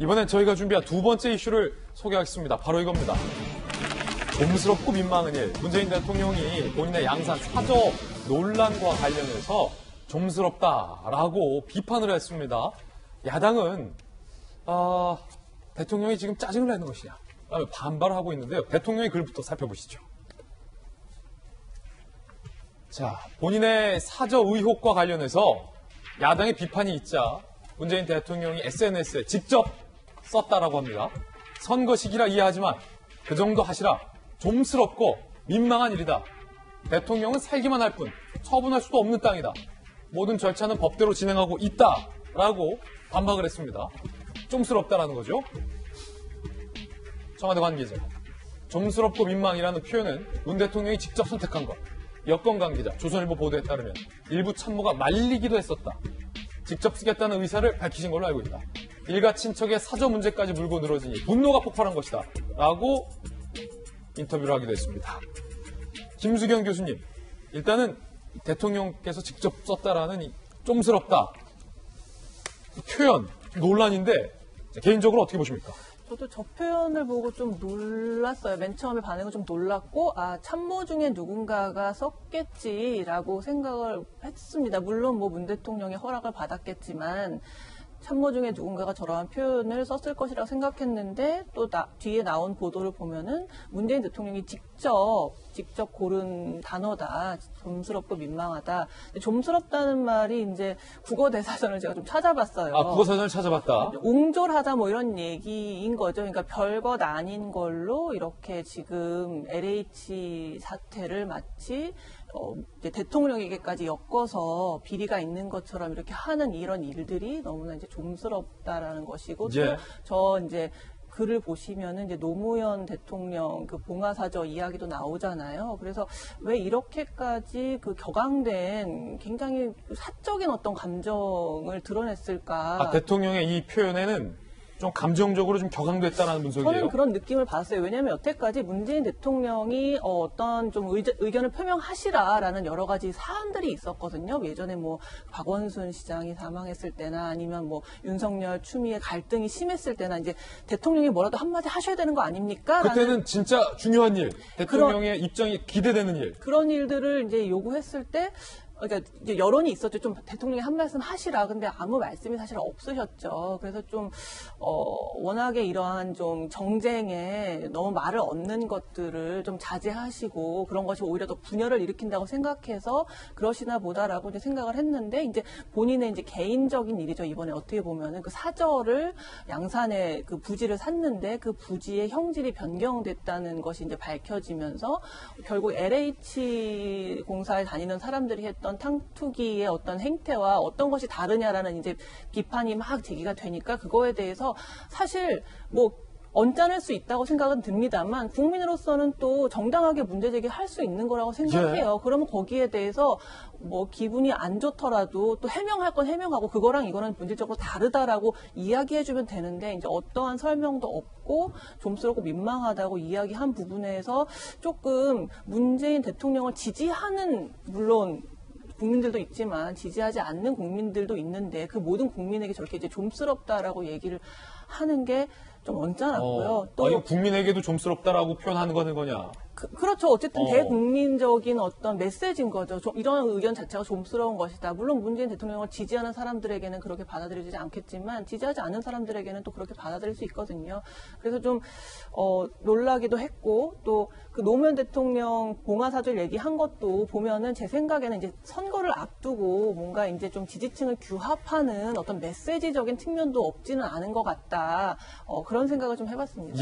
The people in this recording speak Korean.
이번엔 저희가 준비한 두 번째 이슈를 소개하겠습니다. 바로 이겁니다. 곰스럽고 민망한 일. 문재인 대통령이 본인의 양산 사저 논란과 관련해서 좀스럽다라고 비판을 했습니다. 야당은 대통령이 지금 짜증을 내는 것이냐 반발을 하고 있는데요. 대통령의 글부터 살펴보시죠. 자, 본인의 사저 의혹과 관련해서 야당의 비판이 있자 문재인 대통령이 SNS에 직접 썼다라고 합니다. 선거 시기라 이해하지만 그 정도 하시라. 좀스럽고 민망한 일이다. 대통령은 살기만 할 뿐 처분할 수도 없는 땅이다. 모든 절차는 법대로 진행하고 있다라고 반박을 했습니다. 좀스럽다라는 거죠. 청와대 관계자. 좀스럽고 민망이라는 표현은 문 대통령이 직접 선택한 것. 여권 관계자 조선일보 보도에 따르면 일부 참모가 말리기도 했었다. 직접 쓰겠다는 의사를 밝히신 걸로 알고 있다. 일가 친척의 사저 문제까지 물고 늘어지니 분노가 폭발한 것이다. 라고 인터뷰를 하기도 했습니다. 김수경 교수님, 일단은 대통령께서 직접 썼다라는 이 좀스럽다 표현 논란인데 개인적으로 어떻게 보십니까? 저도 저 표현을 보고 좀 놀랐어요. 맨 처음에 반응은 좀 놀랐고, 참모 중에 누군가가 썼겠지라고 생각을 했습니다. 물론 뭐 문 대통령의 허락을 받았겠지만, 참모 중에 누군가가 저러한 표현을 썼을 것이라고 생각했는데, 또 뒤에 나온 보도를 보면은 문재인 대통령이 직접 고른 단어다. 좀스럽고 민망하다. 좀스럽다는 말이 이제 국어대사전을 제가 좀 찾아봤어요. 국어사전을 찾아봤다. 옹졸하다 뭐 이런 얘기인 거죠. 그러니까 별것 아닌 걸로 이렇게 지금 LH 사태를 마치 이제 대통령에게까지 엮어서 비리가 있는 것처럼 이렇게 하는 이런 일들이 너무나 이제 좀스럽다라는 것이고, 예. 또 이제 글을 보시면은 이제 노무현 대통령 그 봉화사저 이야기도 나오잖아요. 그래서 왜 이렇게까지 그 격앙된 굉장히 사적인 어떤 감정을 드러냈을까? 대통령의 이 표현에는 좀 감정적으로 좀 격앙됐다는 분석이에요. 저는 그런 느낌을 받았어요. 왜냐하면 여태까지 문재인 대통령이 어떤 좀 의견을 표명하시라라는 여러 가지 사안들이 있었거든요. 예전에 뭐 박원순 시장이 사망했을 때나 아니면 뭐 윤석열 추미애 갈등이 심했을 때나 이제 대통령이 뭐라도 한마디 하셔야 되는 거 아닙니까? 그때는 진짜 중요한 일, 대통령의 입장이 기대되는 일. 그런 일들을 이제 요구했을 때 그러니까 이제 여론이 있었죠. 좀 대통령이 한 말씀 하시라. 근데 아무 말씀이 사실 없으셨죠. 그래서 좀 워낙에 이러한 좀 정쟁에 너무 말을 얻는 것들을 좀 자제하시고 그런 것이 오히려 더 분열을 일으킨다고 생각해서 그러시나 보다라고 이제 생각을 했는데 이제 본인의 이제 개인적인 일이죠. 이번에 어떻게 보면은 그 사저를 양산에 그 부지를 샀는데 그 부지의 형질이 변경됐다는 것이 이제 밝혀지면서 결국 LH 공사에 다니는 사람들이 했던 탕투기의 어떤 행태와 어떤 것이 다르냐라는 이제 비판이 막 제기가 되니까 그거에 대해서 사실 뭐 언짢을 수 있다고 생각은 듭니다만 국민으로서는 또 정당하게 문제 제기할 수 있는 거라고 생각해요. 그러면 거기에 대해서 뭐 기분이 안 좋더라도 또 해명할 건 해명하고 그거랑 이거는 본질적으로 다르다라고 이야기해주면 되는데 이제 어떠한 설명도 없고 좀스럽고 민망하다고 이야기한 부분에서 조금 문재인 대통령을 지지하는 물론 국민들도 있지만 지지하지 않는 국민들도 있는데 그 모든 국민에게 저렇게 이제 좀스럽다라고 얘기를 하는 게 좀 언짢았고요. 또 이거 국민에게도 좀스럽다라고 표현하는 거냐? 그렇죠. 어쨌든 대국민적인 어떤 메시지인 거죠. 이런 의견 자체가 좀스러운 것이다. 물론 문재인 대통령을 지지하는 사람들에게는 그렇게 받아들여지지 않겠지만 지지하지 않는 사람들에게는 또 그렇게 받아들일 수 있거든요. 그래서 좀 놀라기도 했고 또 그 노무현 대통령 봉화사절 얘기한 것도 보면은 제 생각에는 이제 선거를 앞두고 뭔가 이제 좀 지지층을 규합하는 어떤 메시지적인 측면도 없지는 않은 것 같다. 그런 생각을 좀 해봤습니다.